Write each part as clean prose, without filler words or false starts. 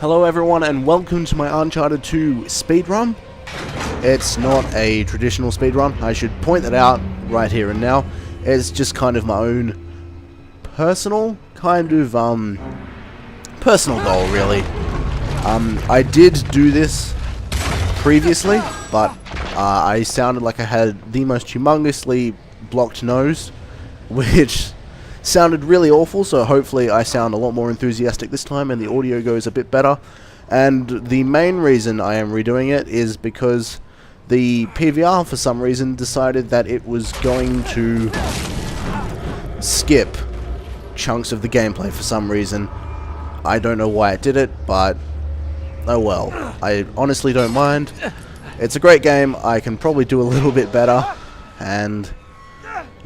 Hello everyone and welcome to my Uncharted 2 speedrun. It's not a traditional speedrun, I should point that out right here and now. It's just kind of my own personal personal goal really. I did do this previously, but I sounded like I had the most humongously blocked nose, which sounded really awful, so hopefully I sound a lot more enthusiastic this time and the audio goes a bit better. And the main reason I am redoing it is because the PVR for some reason decided that it was going to skip chunks of the gameplay for some reason. I don't know why it did it, but oh well. I honestly don't mind. It's a great game, I can probably do a little bit better, and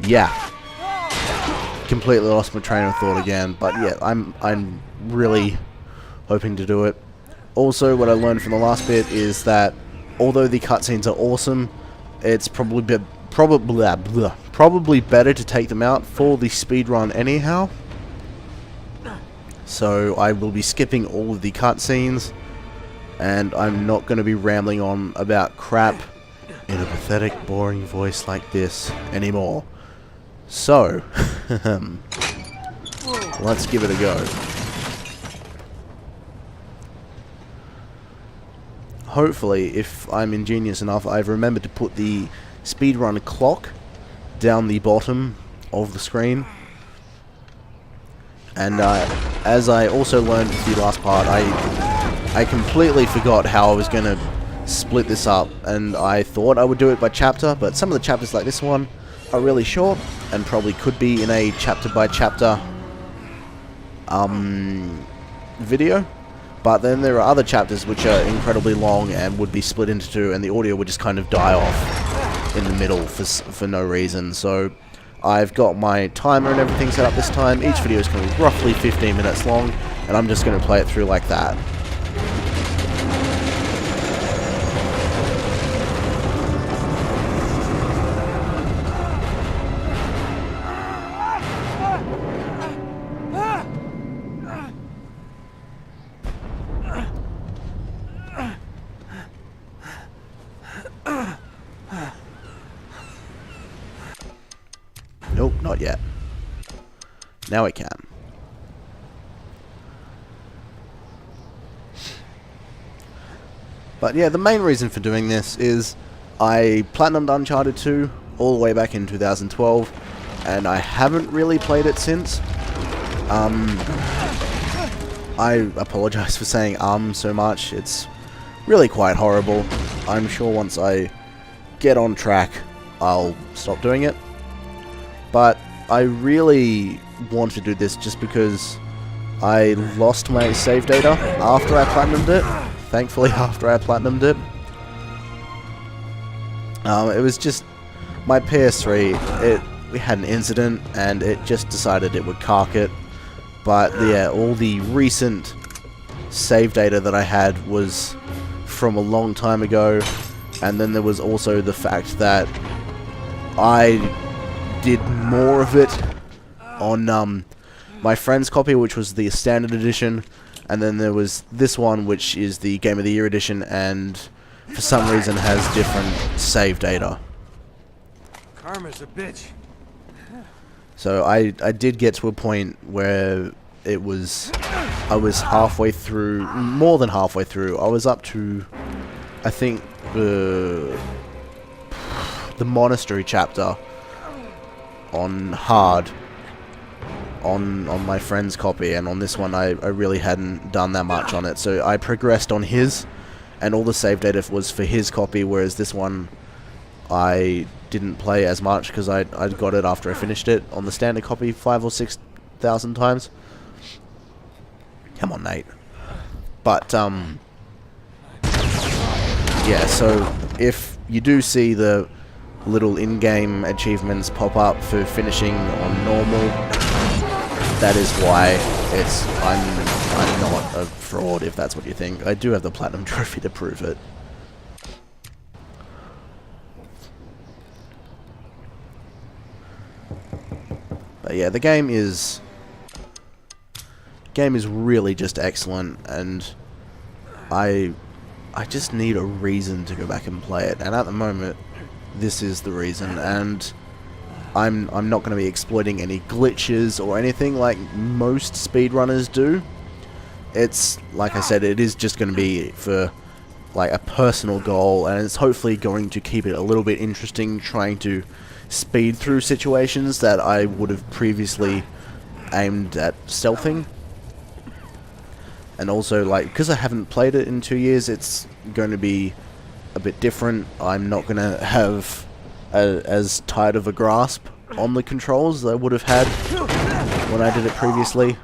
yeah. Completely lost my train of thought again, but yeah, I'm really hoping to do it. Also, what I learned from the last bit is that although the cutscenes are awesome, it's probably better to take them out for the speedrun anyhow. So I will be skipping all of the cutscenes, and I'm not going to be rambling on about crap in a pathetic, boring voice like this anymore. So, let's give it a go. Hopefully, if I'm ingenious enough, I've remembered to put the speedrun clock down the bottom of the screen. And as I also learned with the last part, I completely forgot how I was going to split this up, and I thought I would do it by chapter, but some of the chapters like this one are really short and probably could be in a chapter by chapter video, but then there are other chapters which are incredibly long and would be split into two, and the audio would just kind of die off in the middle for no reason. So I've got my timer and everything set up this time. Each video is going to be roughly 15 minutes long, and I'm just going to play it through like that. Nope, not yet. Now I can. But yeah, the main reason for doing this is I platinumed Uncharted 2 all the way back in 2012, and I haven't really played it since. I apologize for saying so much, it's really quite horrible. I'm sure once I get on track, I'll stop doing it. But I really want to do this just because I lost my save data after I platinumed it. Thankfully, after I platinumed it. It was just my PS3, we had an incident and it just decided it would cark it. But yeah, all the recent save data that I had was from a long time ago, and then there was also the fact that I did more of it on my friend's copy, which was the standard edition, and then there was this one, which is the Game of the Year edition, and for some reason has different save data. Karma's a bitch. So I did get to a point where I was halfway through, more than halfway through. I was up to, I think, the monastery chapter on hard on my friend's copy, and on this one I really hadn't done that much on it, so I progressed on his, and all the save data was for his copy, whereas this one I didn't play as much because I got it after I finished it on the standard copy 5,000 or 6,000 times. Come on, Nate. But yeah, so if you do see the little in-game achievements pop up for finishing on normal, that is why. I'm not a fraud, if that's what you think. I do have the platinum trophy to prove it. But yeah, the game is really just excellent, and I just need a reason to go back and play it, and at the moment, this is the reason. And I'm not going to be exploiting any glitches or anything like most speedrunners do. It's, like I said, it is just going to be for like a personal goal, and it's hopefully going to keep it a little bit interesting, trying to speed through situations that I would have previously aimed at stealthing. And also, like, because I haven't played it in 2 years, it's going to be a bit different. I'm not going to have as tight of a grasp on the controls as I would have had when I did it previously.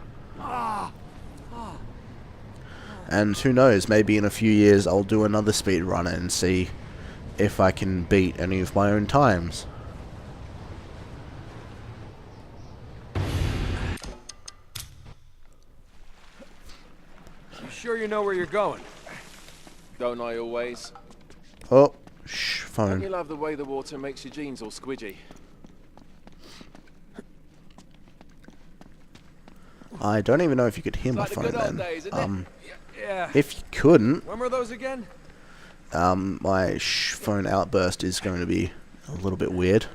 And who knows, maybe in a few years I'll do another speedrun and see if I can beat any of my own times. You sure you know where you're going? Don't I always? Oh, Don't phone. you love the way the water makes your jeans all squidgy? I don't even know if you could hear It's my like the phone good old then. days, isn't it? Yeah. If you couldn't, When were those again? my phone outburst is going to be a little bit weird.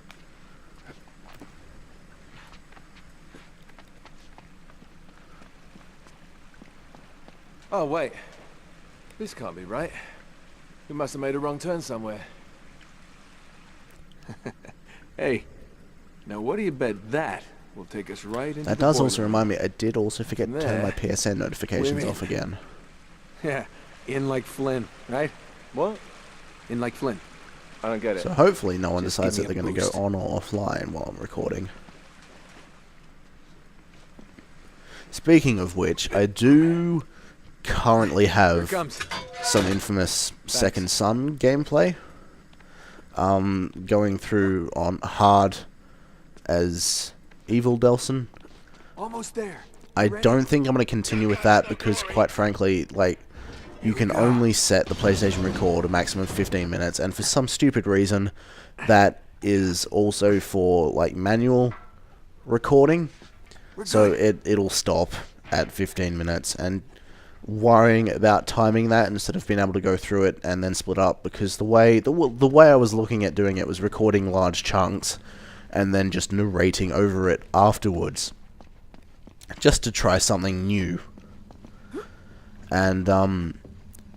Oh, wait. This can't be right. We must have made a wrong turn somewhere. Hey, now what do you bet that will take us right into That the does boiler also room? remind me, I did also forget to turn my There. PSN notifications mean? off again. Yeah. In like Flynn, right? What? In like Flynn. I don't get it. So hopefully no one Just decides give that me they're a going to go boost. on or offline while I'm recording. Speaking of which, I do currently Here it have comes. some infamous Second Son gameplay. Going through on hard as Evil Delson. Almost there. I You ready? don't think I'm going to continue with that because, quite frankly, like, you can only set the PlayStation record a maximum of 15 minutes, and for some stupid reason, that is also for, like, manual recording. We're So good. it'll stop at 15 minutes, and worrying about timing that instead of being able to go through it and then split up, because the way I was looking at doing it was recording large chunks and then just narrating over it afterwards, just to try something new. And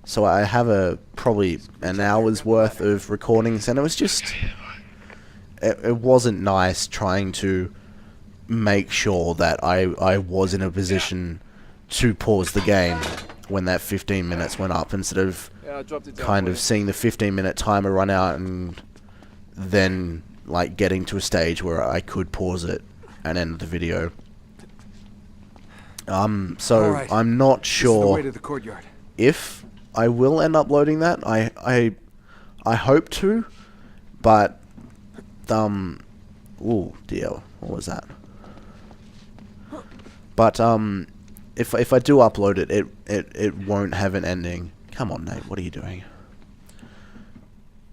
so I have probably an hour's worth of recordings, and it was just it wasn't nice trying to make sure that I was in a position to pause the game when that 15 minutes went up, instead of Yeah, I dropped it down kind for of you. seeing the 15-minute timer run out and then like getting to a stage where I could pause it and end the video. So All right. I'm not This is the way sure to the courtyard. if I will end up loading that. I hope to, but oh dear, what was that? But if I do upload it, it won't have an ending. Come on, Nate, what are you doing?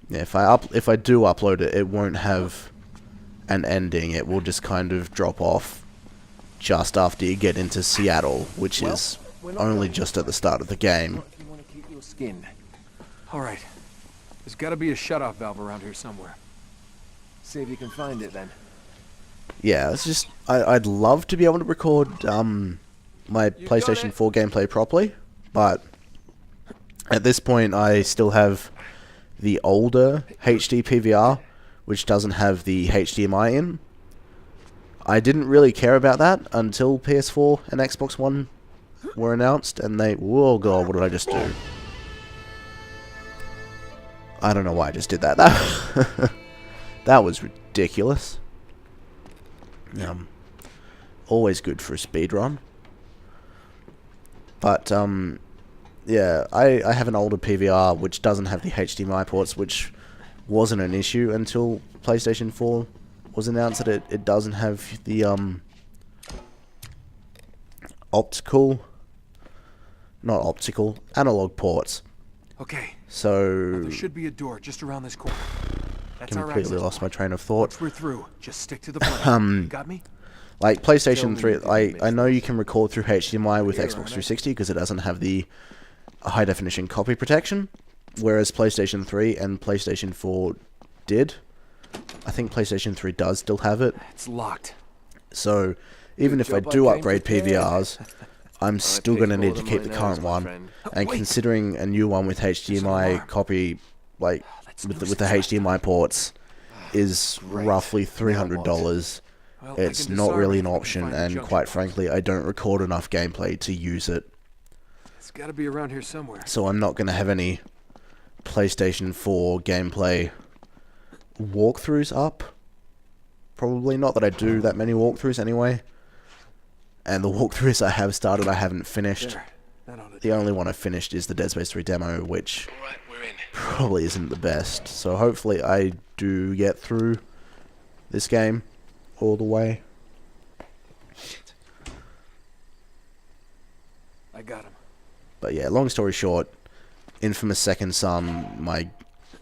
Yeah, if I do upload it, it won't have an ending. It will just kind of drop off just after you get into Seattle, which Well, is we're not only going just at the start of the game. If you want to keep your skin. All right. There's got to be a shut-off valve around here somewhere. See if you can find it then. Yeah, it's just I'd love to be able to record my PlayStation it. 4 gameplay properly, but at this point I still have the older HD PVR, which doesn't have the HDMI in. I didn't really care about that until PS4 and Xbox One were announced, and whoa god, what did I just do? I don't know why I just did that. That was ridiculous. Always good for a speedrun. But, yeah, I have an older PVR which doesn't have the HDMI ports, which wasn't an issue until PlayStation 4 was announced that it doesn't have the, analog ports. Okay. So, There should be a door just around this corner. That's our completely access lost my point. train of thought. Once we're through, just stick to the plan. You got me? Like Tell PlayStation me 3, you didn't I know mix you can record through HDMI with Here, Xbox aren't I? 360 because it doesn't have the high definition copy protection, whereas PlayStation 3 and PlayStation 4 did. I think PlayStation 3 does still have it. It's locked. So even if I do upgrade PVRs, I'm still going to need to keep the current one. And considering a new one with HDMI copy, like with the HDMI ports, is roughly $300. It's not really an option, and quite frankly, I don't record enough gameplay to use it. It's got to be around here somewhere. So I'm not going to have any PlayStation 4 gameplay walkthroughs up. Probably not that I do that many walkthroughs anyway. And the walkthroughs I have started, I haven't finished. The only one I finished is the Dead Space 3 demo, which probably isn't the best. So hopefully I do get through this game all the way. I got him. But yeah, long story short, Infamous Second Son,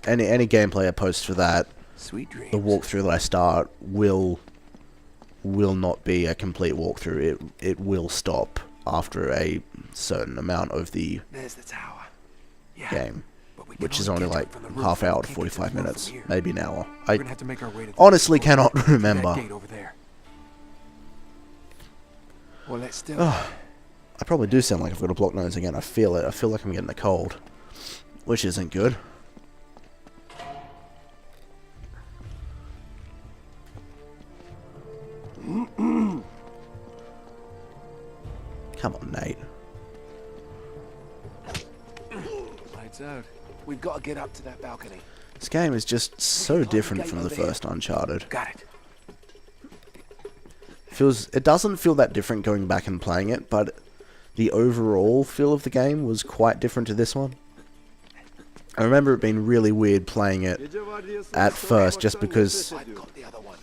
any gameplay I post for that, Sweet dreams. the walkthrough that I start will not be a complete walkthrough. It will stop after a certain amount of the There's the tower. Yeah. game, But we can which is only only get like up from the roof. half hour We to can't 45 get to the roof minutes, from here. maybe an hour. We're I gonna have to make our way to the honestly door. cannot That remember. gate over there. Well, let's still. I probably do sound like I've got a blocked nose again. I feel it. I feel like I'm getting a cold, which isn't good. Come on, Nate. Lights out. We've got to get up to that balcony. This game is just so different from the first Uncharted. Got it. It doesn't feel that different going back and playing it, but the overall feel of the game was quite different to this one. I remember it being really weird playing it at first, just because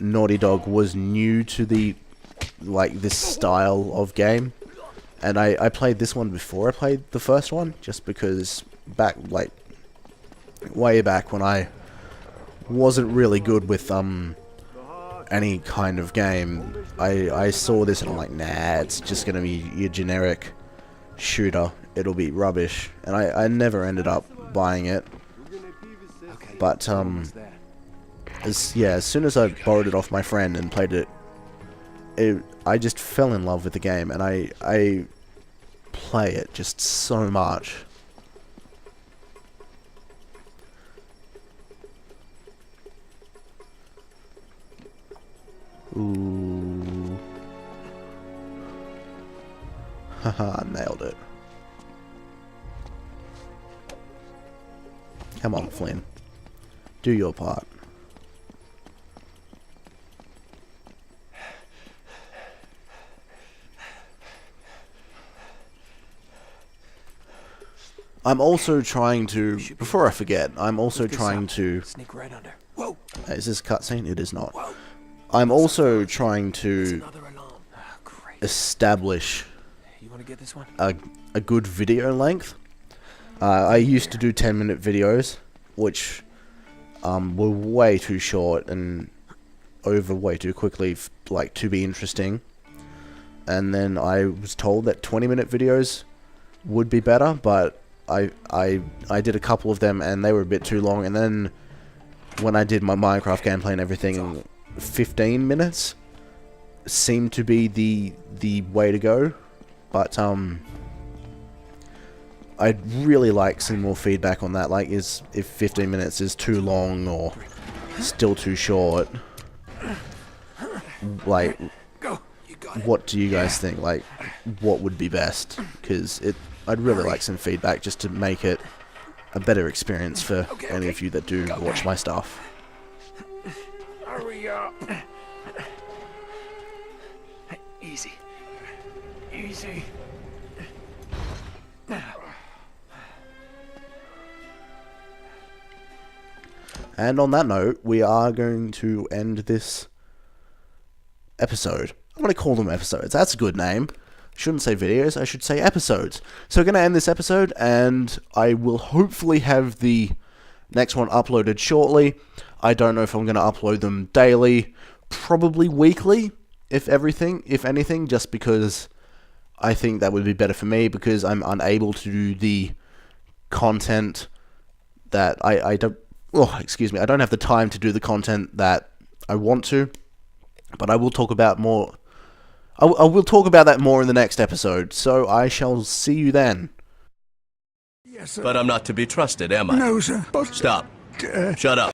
Naughty Dog was new to this style of game. And I played this one before I played the first one, just because way back when I wasn't really good with any kind of game, I saw this and I'm like, nah, it's just gonna be your generic shooter. It'll be rubbish, and I never ended up buying it. But as soon as I borrowed it off my friend and played it, I just fell in love with the game, and I play it just so much. Ooh. Haha, nailed it. Come on, Flynn. Do your part. I'm also trying to, before I forget, I'm also trying to... Sneak right under. Whoa! Is this cutscene? It is not. Whoa. I'm also trying to Another alarm. Ah, great. establish You want to get this one? a good video length. I used to do 10-minute videos, which were way too short and over way too quickly, to be interesting. And then I was told that 20-minute videos would be better, but I did a couple of them and they were a bit too long. And then when I did my Minecraft gameplay and everything, 15 minutes seemed to be the way to go. But I'd really like some more feedback on that. If 15 minutes is too long or still too short. What do you guys think? What would be best? Because I'd really like some feedback just to make it a better experience for any of you that do watch my stuff. Hurry up. Easy. Easy. And on that note, we are going to end this episode. I'm going to call them episodes. That's a good name. Shouldn't say videos, I should say episodes. So we're going to end this episode, and I will hopefully have the next one uploaded shortly. I don't know if I'm going to upload them daily, probably weekly, if anything, just because I think that would be better for me, because I'm unable to do the content that I don't... Oh, excuse me. I don't have the time to do the content that I want to. But I will talk about more... I will talk about that more in the next episode. So I shall see you then. Yes, sir. But I'm not to be trusted, am I? No, sir. But, Stop. Shut up.